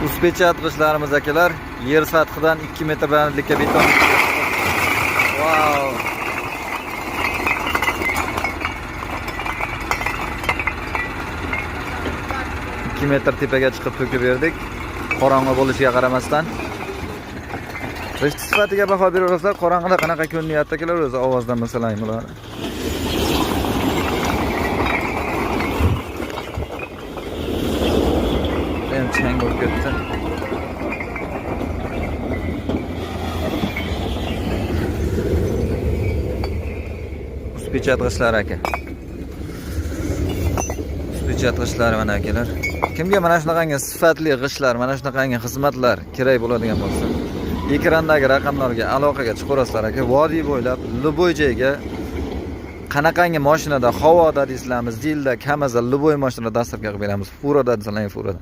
Uspechatg'ichlarimiz akalar, yer sathidan 2 metr balandlikka beton. Wow. Metr tepaga chiqib to'kib berdik. Qorong'i bo'lishiga qaramasdan. G'isht sifatiga baho berasizlar, qorong'ida qanaqa ko'rinyapti akalar, o'zi ovozdan masalan bularni. Ham chang bo'lib ketdi. Uspechatg'ichlar aka. Uspechatg'ichlar mana akalar. Kimga mana shunaqangi sifatli g'ishtlar, mana shunaqangi xizmatlar kerak bo'ladigan bo'lsa, ekrandagi raqamlarga aloqaga chiqarasizlar aka. Vodiy bo'ylab, Luboy joyga qanaqangi mashinada, havoda deysizlarmiz, zilda, kamazda, Luboy mashinada dasturga qilib beramiz. Furada desalar, furada.